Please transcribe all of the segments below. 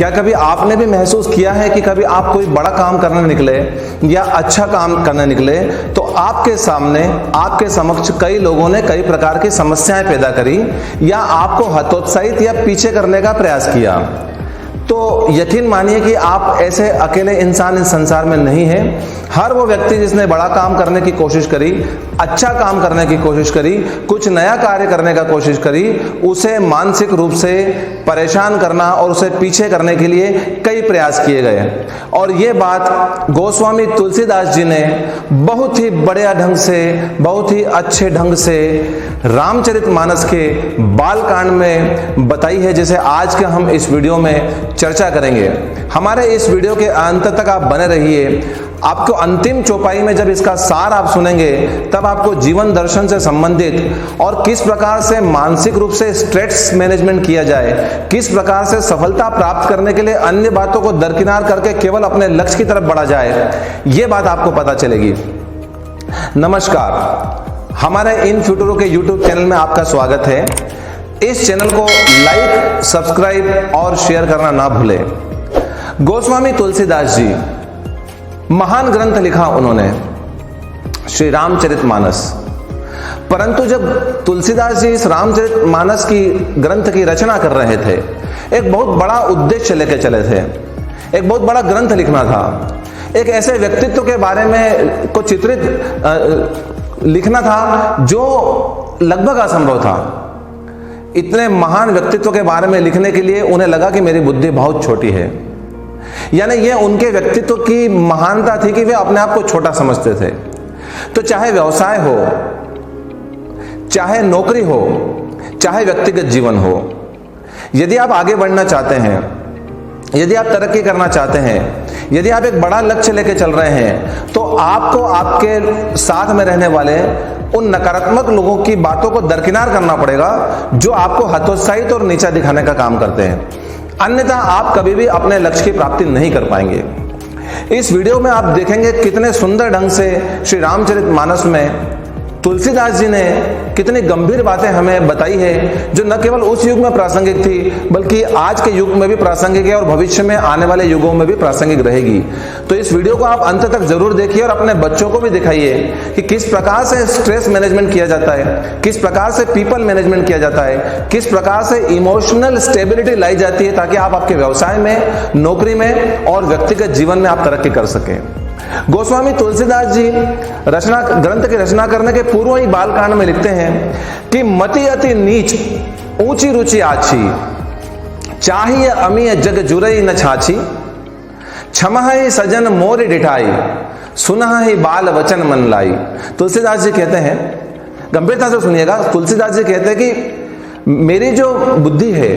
क्या कभी आपने भी महसूस किया है कि कभी आप कोई बड़ा काम करने निकले या अच्छा काम करने निकले तो आपके सामने, आपके समक्ष कई लोगों ने कई प्रकार की समस्याएं पैदा करी या आपको हतोत्साहित या पीछे करने का प्रयास किया? तो यकीन मानिए कि आप ऐसे अकेले इंसान इस संसार में नहीं हैं। हर वो व्यक्ति जिसने बड़ा काम करने की कोशिश करी, अच्छा काम करने की कोशिश करी, कुछ नया कार्य करने का कोशिश करी, उसे मानसिक रूप से परेशान करना और उसे पीछे करने के लिए कई प्रयास किए गए। और ये बात गोस्वामी तुलसीदास जी ने बहुत ही बढ़िया ढंग से, बहुत ही अच्छे ढंग से रामचरितमानस के बालकांड में बताई है, जिसे आज के हम इस वीडियो में चर्चा करेंगे। हमारे इस वीडियो के अंत तक आप बने रहिए। आपको अंतिम चौपाई में जब इसका सार आप सुनेंगे तब आपको जीवन दर्शन से संबंधित और किस प्रकार से मानसिक रूप से स्ट्रेस मैनेजमेंट किया जाए, किस प्रकार से सफलता प्राप्त करने के लिए अन्य बातों को दरकिनार करके केवल अपने लक्ष्य की तरफ बढ़ा जाए, यह बात आपको पता चलेगी। नमस्कार, हमारे इन फ्यूचरों के YouTube चैनल में आपका स्वागत है। इस चैनल को लाइक, सब्सक्राइब और शेयर करना ना भूलें। गोस्वामी तुलसीदास जी, महान ग्रंथ लिखा उन्होंने, श्री रामचरितमानस। परंतु जब तुलसीदास जी इस रामचरितमानस की ग्रंथ की रचना कर रहे थे, एक बहुत बड़ा उद्देश्य लेकर चले थे। एक बहुत बड़ा ग्रंथ लिखना था, एक ऐसे व्यक्तित्व के बारे में को चित्रित लिखना था जो लगभग असंभव था। इतने महान व्यक्तित्व के बारे में लिखने के लिए उन्हें लगा कि मेरी बुद्धि बहुत छोटी है। यानी ये उनके व्यक्तित्व की महानता थी कि वे अपने आप को छोटा समझते थे। तो चाहे व्यवसाय हो, चाहे नौकरी हो, चाहे व्यक्तिगत जीवन हो, यदि आप आगे बढ़ना चाहते हैं, यदि आप तरक्की करना चाहते हैं, यदि आप एक बड़ा लक्ष्य लेके चल रहे हैं, तो आपको आपके साथ में रहने वाले उन नकारात्मक लोगों की बातों को दरकिनार करना पड़ेगा जो आपको हतोत्साहित और नीचा दिखाने का काम करते हैं। अन्यथा आप कभी भी अपने लक्ष्य की प्राप्ति नहीं कर पाएंगे। इस वीडियो में आप देखेंगे कितने सुंदर ढंग से श्री रामचरितमानस में तुलसीदास जी ने कितनी गंभीर बातें हमें बताई है, जो न केवल उस युग में प्रासंगिक थी बल्कि आज के युग में भी प्रासंगिक है और भविष्य में आने वाले युगों में भी प्रासंगिक रहेगी। तो इस वीडियो को आप अंत तक जरूर देखिए और अपने बच्चों को भी दिखाइए कि किस प्रकार से स्ट्रेस मैनेजमेंट किया जाता है, किस प्रकार से पीपल मैनेजमेंट किया जाता है, किस प्रकार से इमोशनल स्टेबिलिटी लाई जाती है, ताकि आप आपके व्यवसाय में, नौकरी में और व्यक्तिगत जीवन में आप तरक्की कर सकें। गोस्वामी तुलसीदास जी ग्रंथ की रचना करने के पूर्व ही बालकांड में लिखते हैं कि मति अति नीच, ऊंची रुचि आछी, चाहिए अमीय जग जुरई न छाछी, क्षमहि सजन मोर डिठाई, सुनहि बाल वचन मन लाई। तुलसीदास जी कहते हैं, गंभीरता से सुनिएगा, तुलसीदास जी कहते हैं कि मेरी जो बुद्धि है,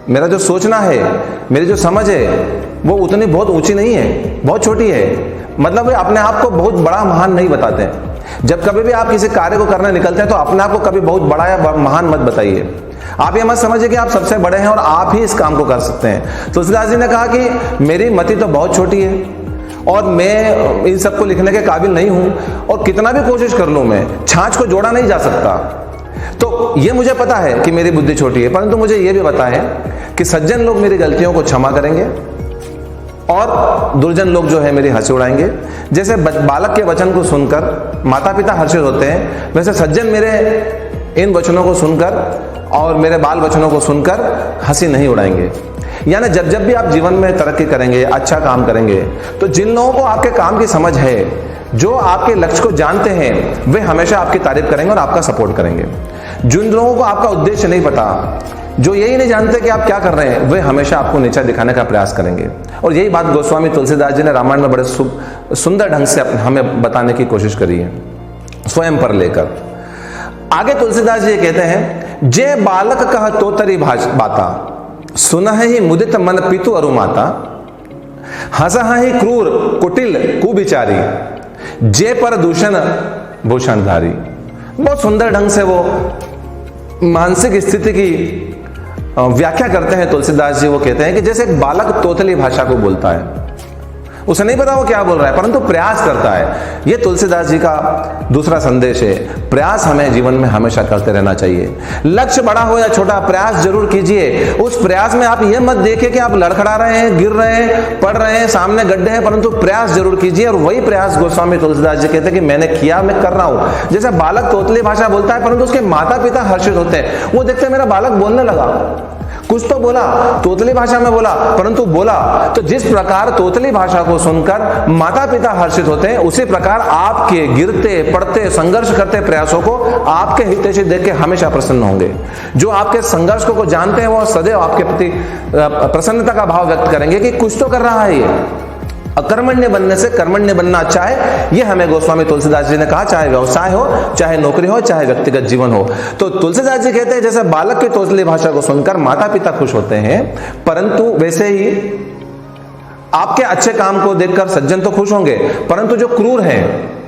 मेरा जो सोचना है, मेरी जो समझ है, वो उतनी बहुत ऊंची नहीं है, बहुत छोटी है। मतलब वे अपने आप को बहुत बड़ा महान नहीं बताते। जब कभी भी आप किसी कार्य को करने निकलते हैं तो अपने आप को कभी बहुत बड़ा या महान मत बताइए। आप ये मत समझिए कि आप सबसे बड़े हैं और आप ही इस काम को कर सकते हैं। तुलसीदास जी ने कहा कि मेरी मति तो बहुत छोटी है और मैं इन सबको लिखने के काबिल नहीं हूं, और कितना भी कोशिश कर लूं मैं, छाछ को जोड़ा नहीं जा सकता। तो ये मुझे पता है कि मेरी बुद्धि छोटी है, परंतु मुझे ये भी पता है कि सज्जन लोग मेरी गलतियों को क्षमा करेंगे और दुर्जन लोग जो है मेरी हंसी उड़ाएंगे। जैसे बालक के वचन को सुनकर माता पिता हर्षित होते हैं, वैसे सज्जन मेरे इन वचनों को सुनकर और मेरे बाल वचनों को सुनकर हंसी नहीं उड़ाएंगे। यानी जब जब भी आप जीवन में तरक्की करेंगे, अच्छा काम करेंगे, तो जिन लोगों को आपके काम की समझ है, जो आपके लक्ष्य को जानते हैं, वे हमेशा आपकी तारीफ करेंगे और आपका सपोर्ट करेंगे। जिन लोगों को आपका उद्देश्य नहीं पता, जो यही नहीं जानते कि आप क्या कर रहे हैं, वे हमेशा आपको नीचा दिखाने का प्रयास करेंगे। और यही बात गोस्वामी तुलसीदास जी ने रामायण में बड़े सुंदर ढंग से हमें बताने की कोशिश करी है, स्वयं पर लेकर। आगे तुलसीदास जी कहते हैं, जे बालक कह तोतरी बाता, सुनहि मुदित मन पितु अरु माता, हंसहि क्रूर कुटिल कुविचारी, जे पर दूषण भूषणधारी। बहुत सुंदर ढंग से वो मानसिक स्थिति की व्याख्या करते हैं तुलसीदास जी। वो कहते हैं कि जैसे एक बालक तोतली भाषा को बोलता है, उसे नहीं पता वो क्या बोल रहा है, परंतु प्रयास करता है। यह तुलसीदास जी का दूसरा संदेश है। प्रयास हमें जीवन में हमेशा करते रहना चाहिए। लक्ष्य बड़ा हो या छोटा, प्रयास जरूर कीजिए। उस प्रयास में आप यह मत देखिए कि आप लड़खड़ा रहे हैं, गिर रहे हैं, पड़ रहे हैं, सामने गड्ढे हैं, परंतु प्रयास जरूर कीजिए। और वही प्रयास गोस्वामी तुलसीदास जी कहते हैं कि मैंने किया, मैं कर रहा हूं। जैसे बालक तोतली भाषा बोलता है, परंतु उसके माता पिता हर्षित होते हैं। वो देखते हैं मेरा बालक बोलने लगा, कुछ तो बोला, तोतली भाषा में बोला, परंतु बोला। तो जिस प्रकार तोतली भाषा को सुनकर माता पिता हर्षित होते हैं, उसी प्रकार आपके गिरते पड़ते संघर्ष करते प्रयासों को आपके हितैषी देख के हमेशा प्रसन्न होंगे। जो आपके संघर्ष को जानते हैं वो सदैव आपके प्रति प्रसन्नता का भाव व्यक्त करेंगे कि कुछ तो कर रहा है ये। अकर्मण्य बनने से कर्मण्य बनना अच्छा है, यह हमें गोस्वामी तुलसीदास जी ने कहा। चाहे व्यवसाय हो, चाहे नौकरी हो, चाहे व्यक्तिगत जीवन हो। तो तुलसीदास जी कहते हैं जैसे बालक की तोतली भाषा को सुनकर माता पिता खुश होते हैं, परंतु वैसे ही आपके अच्छे काम को देखकर सज्जन तो खुश होंगे, परंतु जो क्रूर हैं,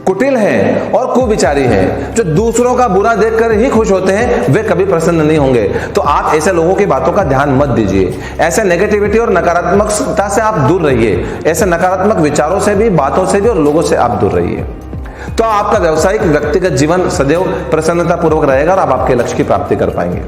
कुटिल हैं और कुविचारी हैं, जो दूसरों का बुरा देखकर ही खुश होते हैं, वे कभी प्रसन्न नहीं होंगे। तो आप ऐसे लोगों की बातों का ध्यान मत दीजिए। ऐसे नेगेटिविटी और नकारात्मकता से आप दूर रहिए। ऐसे नकारात्मक विचारों से भी, बातों से भी और लोगों से आप दूर रहिए। तो आपका व्यवसायिक व्यक्तिगत जीवन सदैव प्रसन्नता पूर्वक रहेगा और आप आपके लक्ष्य की प्राप्ति कर पाएंगे।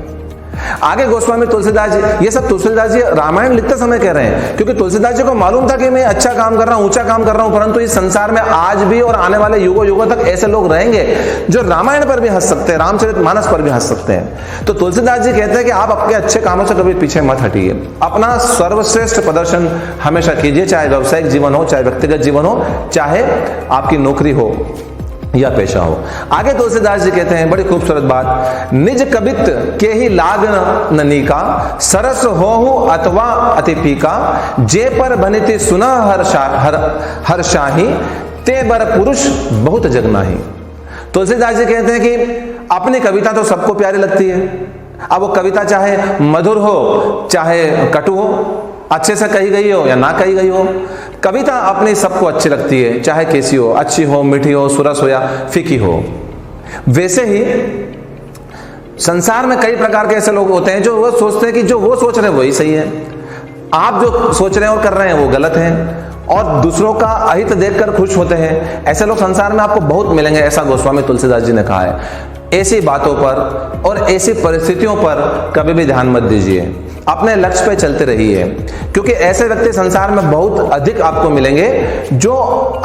आगे गोस्वामी तुलसीदास जी, ये सब तुलसीदास जी रामायण लिखते समय कह रहे हैं, क्योंकि तुलसीदास जी को मालूम था कि मैं अच्छा काम कर रहा हूं, ऊंचा काम कर रहा हूं, परंतु इस संसार में आज भी और आने वाले युगों युगों तक ऐसे लोग रहेंगे जो रामायण पर भी हंस सकते हैं, रामचरितमानस पर भी हंस सकते हैं। तो तुलसीदास जी कहते हैं कि आप अपने अच्छे कामों से कभी पीछे मत हटिए। अपना सर्वश्रेष्ठ प्रदर्शन हमेशा कीजिए, चाहे व्यवसायिक जीवन हो, चाहे व्यक्तिगत जीवन हो, चाहे आपकी नौकरी हो या पेशा हो। आगे तुलसीदास जी कहते हैं बड़ी खूबसूरत बात, निज कबित के ही लाग ननिका, सरस होहु अथवा अति पीका, जे पर बनिति सुना हर शाही, ते बर पुरुष बहुत जग नाही। तुलसीदास जी कहते हैं कि अपनी कविता तो सबको प्यारी लगती है। अब वो कविता चाहे मधुर हो, चाहे कटु हो, अच्छे से कही गई हो या ना कही गई हो, कविता अपनी सबको अच्छी लगती है, चाहे कैसी हो, अच्छी हो, मीठी हो, सुरस हो या फीकी हो। वैसे ही संसार में कई प्रकार के ऐसे लोग होते हैं जो वो सोचते हैं कि जो वो सोच रहे हैं वही सही है, आप जो सोच रहे हैं और कर रहे हैं वो गलत है, और दूसरों का अहित देखकर खुश होते हैं। ऐसे लोग संसार में आपको बहुत मिलेंगे, ऐसा गोस्वामी तुलसीदास जी ने कहा है। ऐसी बातों पर और ऐसी परिस्थितियों पर कभी भी ध्यान मत दीजिए, अपने लक्ष्य पे चलते रहिए, क्योंकि ऐसे व्यक्ति संसार में बहुत अधिक आपको मिलेंगे जो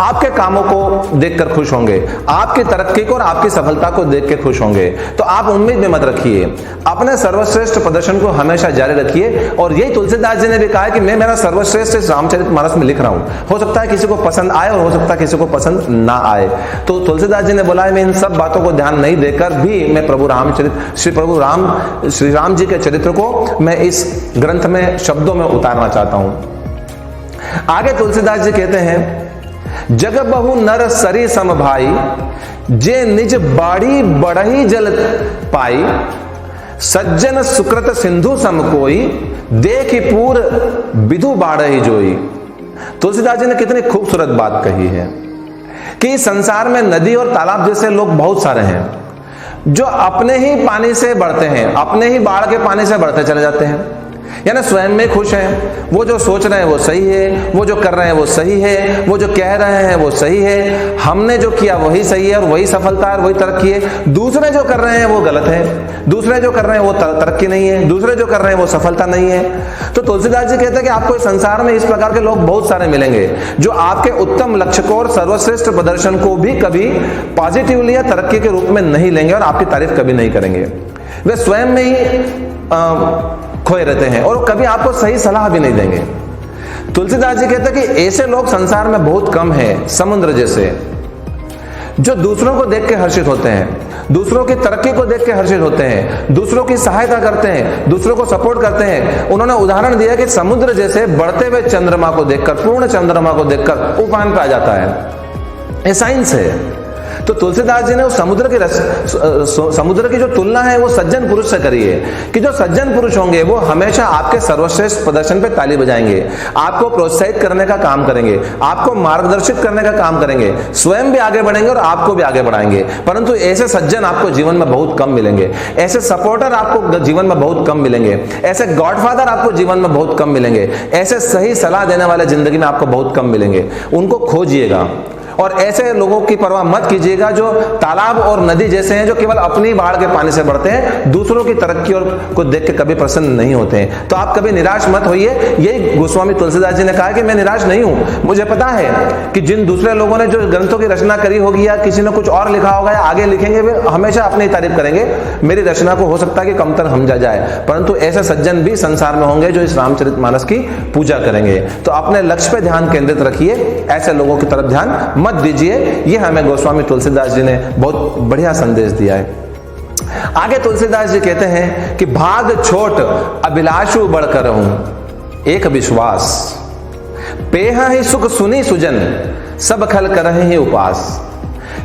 आपके कामों को देखकर खुश होंगे, आपकी तरक्की को और आपकी सफलता को देख के खुश होंगे। तो आप उम्मीद में मत रखिए, अपने सर्वश्रेष्ठ प्रदर्शन को हमेशा जारी रखिए। और यही तुलसीदास जी ने भी कहा है कि मैं मेरा सर्वश्रेष्ठ इस रामचरितमानस में लिख रहा हूं। हो सकता है किसी को पसंद आए और हो सकता है किसी को पसंद ना आए। तो तुलसीदास जी ने बोला है मैं इन सब बातों को ध्यान नहीं देकर भी मैं श्री राम जी के चरित्र को मैं इस ग्रंथ में शब्दों में उतारना चाहता हूं। आगे तुलसीदास जी कहते हैं, जग बहु नर सरी सम भाई, जे निज बाड़ी बढ़ही जल पाई, सज्जन सुकृत सिंधु सम कोई, देखि पूर विधु बाढ़ही जोई। तुलसीदास जी ने कितनी खूबसूरत बात कही है कि संसार में नदी और तालाब जैसे लोग बहुत सारे हैं जो अपने ही पानी से बढ़ते हैं, अपने ही बाढ़ के पानी से बढ़ते चले जाते हैं, यानी स्वयं में खुश हैं। वो जो सोच रहे हैं वो सही है, वो जो कर रहे हैं वो सही है, वो जो कह रहे हैं वो सही है, हमने जो किया वही सही है और वही सफलता है और वही तरक्की है। दूसरे जो कर रहे हैं वो गलत है, दूसरे जो कर रहे हैं वो तरक्की नहीं है, दूसरे जो कर रहे हैं वो सफलता नहीं है। तो तुलसीदास जी कहते हैं कि आपको इस संसार में इस प्रकार के लोग बहुत सारे मिलेंगे जो आपके उत्तम लक्ष्य को और सर्वश्रेष्ठ प्रदर्शन को भी कभी पॉजिटिवली या तरक्की के रूप में नहीं लेंगे और आपकी तारीफ कभी नहीं करेंगे। वे स्वयं में ही खोए रहते हैं और कभी आपको सही सलाह भी नहीं देंगे। तुलसीदास जी कहते हैं कि ऐसे लोग संसार में बहुत कम हैं, समुद्र जैसे, जो दूसरों को देख के हर्षित होते हैं, दूसरों की तरक्की को देख के हर्षित होते हैं, दूसरों की सहायता करते हैं, दूसरों को सपोर्ट करते हैं। उन्होंने उदाहरण दिया कि समुद्र जैसे बढ़ते हुए चंद्रमा को देखकर, पूर्ण चंद्रमा को देखकर उफान पे आ जाता है। ये साइंस है। तो तुलसीदास जी ने उस समुद्र की जो तुलना है वो सज्जन पुरुष से करी है कि जो सज्जन पुरुष होंगे वो हमेशा आपके सर्वश्रेष्ठ प्रदर्शन पे ताली बजाएंगे, आपको प्रोत्साहित करने का काम करेंगे, आपको मार्गदर्शित करने का काम करेंगे, स्वयं भी आगे बढ़ेंगे और आपको भी आगे बढ़ाएंगे। परंतु ऐसे सज्जन आपको जीवन में बहुत कम मिलेंगे, ऐसे सपोर्टर आपको जीवन में बहुत कम मिलेंगे, ऐसे गॉडफादर आपको जीवन में बहुत कम मिलेंगे, ऐसे सही सलाह देने वाले जिंदगी में आपको बहुत कम मिलेंगे। उनको खोजिएगा और ऐसे लोगों की परवाह मत कीजिएगा जो तालाब और नदी जैसे हैं, जो केवल अपनी बाढ़ के पानी से बढ़ते हैं, दूसरों की तरक्की और को देख के कभी प्रसन्न नहीं होते हैं। तो आप कभी निराश मत होइए। यही गोस्वामी तुलसीदास जी ने कहा कि मैं निराश नहीं हूं, मुझे पता है कि जिन दूसरे लोगों ने जो ग्रंथों की रचना करी होगी या किसी ने कुछ और लिखा होगा या आगे लिखेंगे, वे हमेशा अपनी तारीफ करेंगे। मेरी रचना को हो सकता है कि कमतर समझा जाए, परंतु ऐसे सज्जन भी संसार में होंगे जो इस रामचरितमानस की पूजा करेंगे। तो अपने लक्ष्य पे ध्यान केंद्रित रखिए, ऐसे लोगों की तरफ ध्यान मत दीजिए। ये हमें गोस्वामी तुलसीदास जी ने बहुत बढ़िया संदेश दिया है। आगे तुलसीदास जी कहते हैं कि भाग छोट अभिलाषु बढ़कर हूं, एक विश्वास पेहा ही सुख सुनी सुजन, सब खल करहि ही उपास।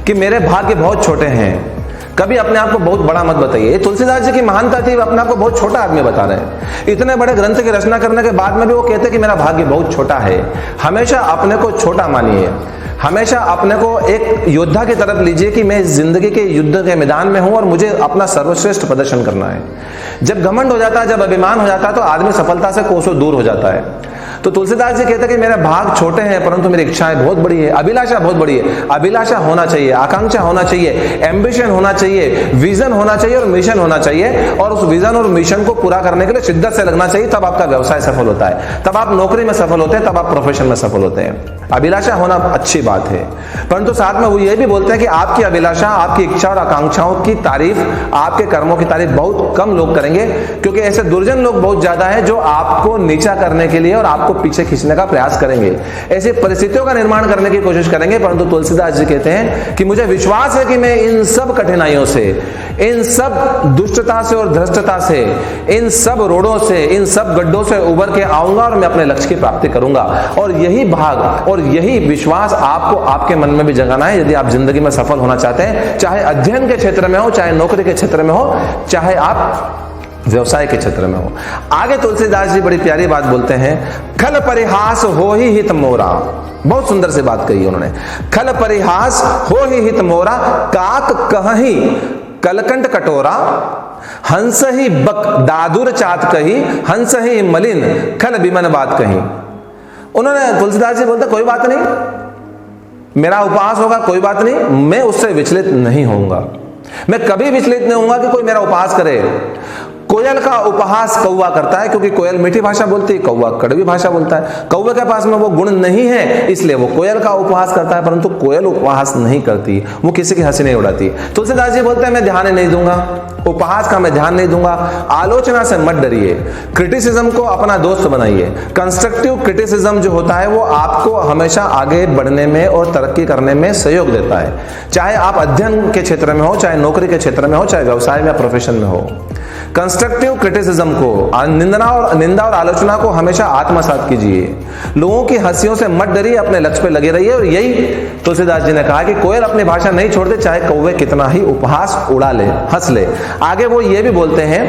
कि मेरे भाग्य बहुत छोटे हैं, कभी अपने आप को बहुत बड़ा मत बताइए। ये तुलसीदास जी की महानता थी, अपने आप को बहुत छोटा आदमी बता रहे हैं। इतने बड़े ग्रंथ की रचना करने के बाद में भी वो कहते हैं कि मेरा भाग्य बहुत छोटा है। हमेशा अपने को छोटा मानिए, हमेशा अपने को एक योद्धा की तरफ लीजिए कि मैं इस जिंदगी के युद्ध के मैदान में हूं और मुझे अपना सर्वश्रेष्ठ प्रदर्शन करना है। जब घमंड हो जाता है, जब अभिमान हो जाता है, तो आदमी सफलता से कोसों दूर हो जाता है। तो तुलसीदास जी कहते हैं कि मेरे भाग छोटे हैं परंतु मेरी इच्छाएं बहुत बड़ी है, अभिलाषा बहुत बड़ी है। अभिलाषा होना चाहिए, आकांक्षा होना चाहिए, एम्बिशन होना चाहिए, विजन होना चाहिए और मिशन होना चाहिए। और उस विजन और मिशन को पूरा करने के लिए शिद्दत से लगना चाहिए, तब आपका व्यवसाय सफल होता है, तब आप नौकरी में सफल होते हैं, तब आप प्रोफेशन में सफल होते हैं। अभिलाषा होना अच्छी बात है, परंतु साथ में वो ये भी बोलते हैं कि आपकी अभिलाषा, आपकी इच्छा और आकांक्षाओं की तारीफ, आपके कर्मों की तारीफ बहुत कम लोग करेंगे, क्योंकि ऐसे दुर्जन लोग बहुत ज्यादा हैं जो आपको नीचा करने के लिए और आपको पीछे खींचने का प्रयास करेंगे, ऐसी परिस्थितियों का निर्माण करने की कोशिश करेंगे। परंतु तुलसीदास जी कहते हैं कि मुझे विश्वास है कि मैं इन सब कठिनाइयों से, इन सब दुष्टता से और धृष्टता से, इन सब रोड़ों से, इन सब गड्ढों से उबर के आऊंगा और मैं अपने लक्ष्य की प्राप्ति करूंगा। और यही भाग और यही विश्वास आपको आपके मन में भी जगाना है यदि आप जिंदगी में सफल होना चाहते हैं, चाहे अध्ययन के क्षेत्र में हो, चाहे नौकरी के क्षेत्र में हो, चाहे आप व्यवसाय के क्षेत्र में हो। आगे तुलसीदास जी बड़ी प्यारी बात बोलते हैं, खल परिहास हो ही हित मोरा। बहुत सुंदर से बात कही उन्होंने, खल परिहास हो ही हित मोरा, काक कहीं कलकंठ कटोरा, हंस ही बक दादुर चात कही, हंस ही मलिन खल बिमन बात कही। उन्होंने तुलसीदास जी बोलते कोई बात नहीं, मेरा उपहास होगा कोई बात नहीं, मैं उससे विचलित नहीं होऊंगा, मैं कभी विचलित नहीं होऊंगा कि कोई मेरा उपहास करे। कोयल का उपहास कौवा करता है, क्योंकि कोयल मीठी भाषा बोलती है, कौवा कड़वी भाषा बोलता है। कौवे के पास में वो गुण नहीं है, इसलिए वो कोयल का उपहास करता है, परंतु कोयल उपहास नहीं करती, वो किसी की हंसी नहीं उड़ाती। तुलसीदास जी बोलते हैं मैं ध्यान नहीं दूंगा, उपहास का मैं ध्यान नहीं दूंगा। आलोचना से मत डरिए, क्रिटिसिज्म को अपना दोस्त बनाइए। कंस्ट्रक्टिव क्रिटिसिज्म जो होता है वो आपको हमेशा आगे बढ़ने में और तरक्की करने में सहयोग देता है, चाहे आप अध्ययन के क्षेत्र में हो, चाहे नौकरी के क्षेत्र में हो, चाहे व्यवसाय में, प्रोफेशन में हो। कंस्ट्रक्टिव क्रिटिसिज्म को, निंदा और आलोचना को हमेशा आत्मसात कीजिए। लोगों की हंसियों से मत डरिए, अपने लक्ष्य पे लगे रहिए। और यही तुलसीदास जी ने कहा कि कोयल अपनी भाषा नहीं छोड़ते, चाहे कौवे कितना ही उपहास उड़ा ले, हंस ले। आगे वो ये भी बोलते हैं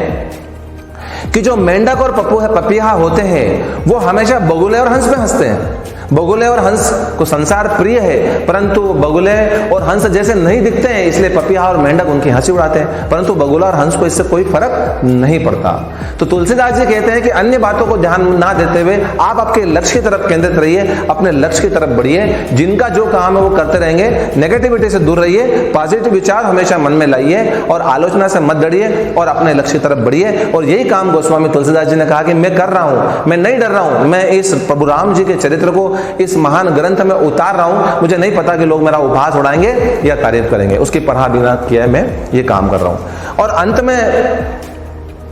कि जो मेंढक और पपीहा होते हैं वो हमेशा बगुले और हंस पे हंसते हैं। बगुले और हंस को संसार प्रिय है, परंतु बगुले और हंस जैसे नहीं दिखते हैं, इसलिए पपीहा और मेंढक उनकी हंसी उड़ाते हैं, परंतु बगुला और हंस को इससे कोई फर्क नहीं पड़ता। तो तुलसीदास जी कहते हैं कि अन्य बातों को ध्यान ना देते हुए आप आपके लक्ष्य की तरफ केंद्रित रहिए, अपने लक्ष्य की तरफ बढ़िए। जिनका जो काम है वो करते रहेंगे, नेगेटिविटी से दूर रहिए, पॉजिटिव विचार हमेशा मन में लाइए और आलोचना से मत डरिए और अपने लक्ष्य की तरफ बढ़िए। और यही काम गोस्वामी तुलसीदास जी ने कहा कि मैं कर रहा हूं, मैं नहीं डर रहा हूं, मैं इस प्रभु राम जी के चरित्र को इस महान ग्रंथ में उतार रहा हूं। मुझे नहीं पता कि लोग मेरा उपहास उड़ाएंगे या तारीफ करेंगे, उसकी परवाह बिना किए मैं ये काम कर रहा हूं। और अंत में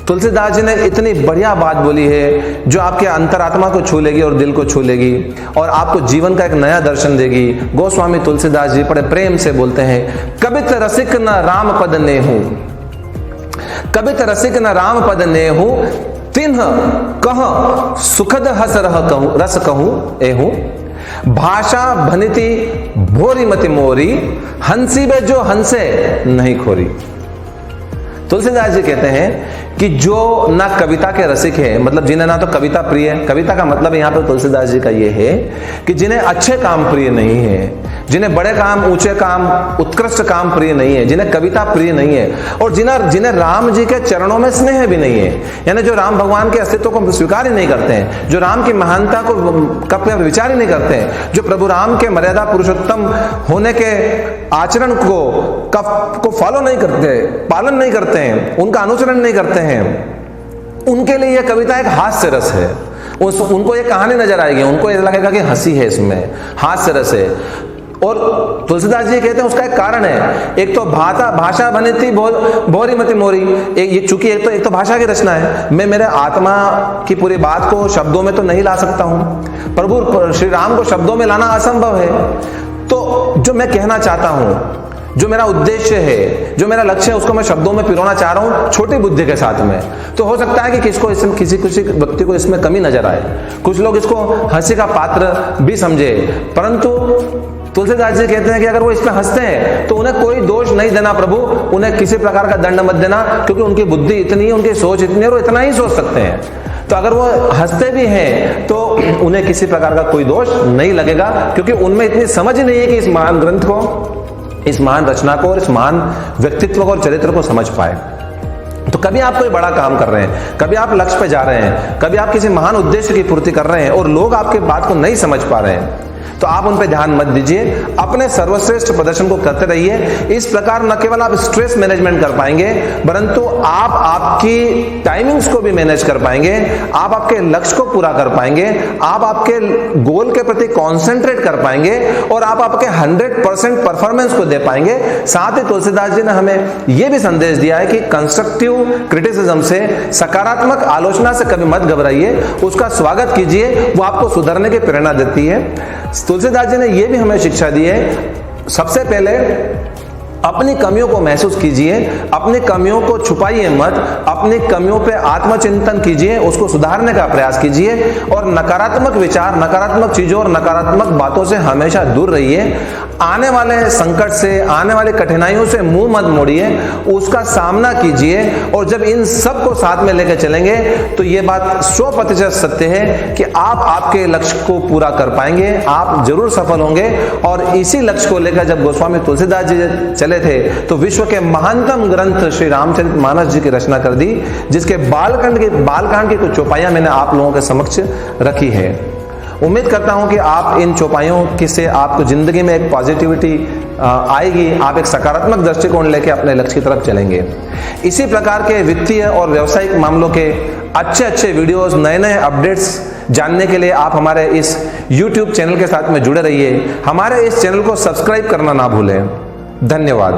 तुलसीदास जी ने इतनी बढ़िया बात बोली है जो आपके अंतरात्मा को छू लेगी और दिल को छू लेगी और आपको जीवन का एक नया दर्शन देगी। गोस्वामी तुलसीदास जी बड़े प्रेम से बोलते हैं, कबित रसिक न राम पद ने हूं, कबित रसिक न राम पद ने हूं, तिन्ह कह सुखद हस रस कहूं एहूं, भाषा भनिति भोरी मति मोरी, हंसी बे जो हंसे नहीं खोरी। तुलसीदास जी कहते हैं कि जो ना कविता के रसिक है, मतलब जिन्हें ना तो कविता प्रिय है, कविता का मतलब यहाँ पे तुलसीदास जी का ये है कि जिन्हें अच्छे काम प्रिय नहीं है, जिन्हें बड़े काम, ऊंचे काम, उत्कृष्ट काम प्रिय नहीं है, जिन्हें कविता प्रिय नहीं है, और जिन्हें राम जी के चरणों में स्नेह भी नहीं है, यानी जो राम भगवान के अस्तित्व को स्वीकार ही नहीं करते हैं, जो राम की महानता को विचार ही नहीं करते हैं, जो प्रभु राम के मर्यादा पुरुषोत्तम होने के आचरण को फॉलो नहीं करते, पालन नहीं करते हैं, उनका अनुसरण नहीं करते हैं, उनके लिए यह कविता एक हास्य रस है। उनको ये कहानी नजर आएगी, उनको ये लगेगा कि हंसी है, इसमें हास्य रस है। और तुलसीदास जी कहते हैं उसका एक कारण है, एक तो भाषा भनिति भोरी मति मोरी, चूंकि एक तो भाषा की रचना है, मैं मेरे आत्मा की पूरी बात को शब्दों में तो नहीं ला सकता हूं, प्रभु श्री राम को शब्दों में लाना असंभव है। तो जो मैं कहना चाहता हूं, जो मेरा उद्देश्य है, जो मेरा लक्ष्य है, उसको मैं शब्दों में पिरोना चाह रहा हूं छोटी बुद्धि के साथ में। तो हो सकता है कि किसी व्यक्ति को इसमें कमी नजर आए, कुछ लोग इसको हंसी का पात्र भी समझे, परंतु तुलसीदास जी कहते हैं कि अगर वो इसमें हंसते हैं तो उन्हें कोई दोष नहीं देना प्रभु, उन्हें किसी प्रकार का दंड मत देना, क्योंकि उनकी बुद्धि इतनी है, उनकी सोच इतनी है, और इतना ही सोच सकते हैं। तो अगर वो हंसते भी हैं तो उन्हें किसी प्रकार का कोई दोष नहीं लगेगा, क्योंकि उनमें इतनी समझ नहीं है कि इस महान ग्रंथ को, इस महान रचना को और इस महान व्यक्तित्व को और चरित्र को समझ पाए। तो कभी आप कोई बड़ा काम कर रहे हैं, कभी आप लक्ष्य पे जा रहे हैं, कभी आप किसी महान उद्देश्य की पूर्ति कर रहे हैं और लोग आपके बात को नहीं समझ पा रहे हैं, तो आप उन पे ध्यान मत दीजिए, अपने सर्वश्रेष्ठ प्रदर्शन को करते रहिए। इस प्रकार न केवल आप स्ट्रेस मैनेजमेंट कर पाएंगे, परंतु आप आपकी टाइमिंग्स को भी मैनेज कर पाएंगे, आप आपके लक्ष्य को पूरा कर पाएंगे, आप आपके गोल के प्रति कॉन्सेंट्रेट कर पाएंगे और आप आपके 100% परफॉर्मेंस को दे पाएंगे। साथ ही तुलसीदास जी ने हमें यह भी संदेश दिया है कि कंस्ट्रक्टिव क्रिटिसिज्म से, सकारात्मक आलोचना से कभी मत घबराइए, उसका स्वागत कीजिए, वो आपको सुधरने की प्रेरणा देती है। तुलसीदास जी ने यह भी हमें शिक्षा दी है, सबसे पहले अपनी कमियों को महसूस कीजिए, अपनी कमियों को छुपाइए मत, अपनी कमियों पे आत्मचिंतन कीजिए, उसको सुधारने का प्रयास कीजिए और नकारात्मक विचार, नकारात्मक चीजों और नकारात्मक बातों से हमेशा दूर रहिए। आने वाले संकट से, आने वाली कठिनाइयों से मुंह मत मोड़िए, उसका सामना कीजिए, और जब इन सब को साथ में लेकर चलेंगे तो ये बात 100% सत्य है कि आप आपके लक्ष्य को पूरा कर पाएंगे, आप जरूर सफल होंगे। और इसी लक्ष्य को लेकर जब गोस्वामी तुलसीदास जी चले थे तो विश्व के महानतम ग्रंथ श्री रामचरितमानस जी की रचना कर दी, जिसके बालकांड की कुछ चौपाइयां मैंने आप लोगों के समक्ष रखी है। उम्मीद करता हूं कि आप इन चौपाइयों से आपको जिंदगी में एक पॉजिटिविटी आएगी, आप एक सकारात्मक दृष्टिकोण लेकर अपने लक्ष्य की तरफ चलेंगे। इसी प्रकार के वित्तीय और व्यावसायिक मामलों के अच्छे वीडियोस, नए अपडेट्स जानने के लिए आप हमारे इस YouTube चैनल के साथ में जुड़े रहिए। हमारे इस चैनल को सब्सक्राइब करना ना भूलें। धन्यवाद।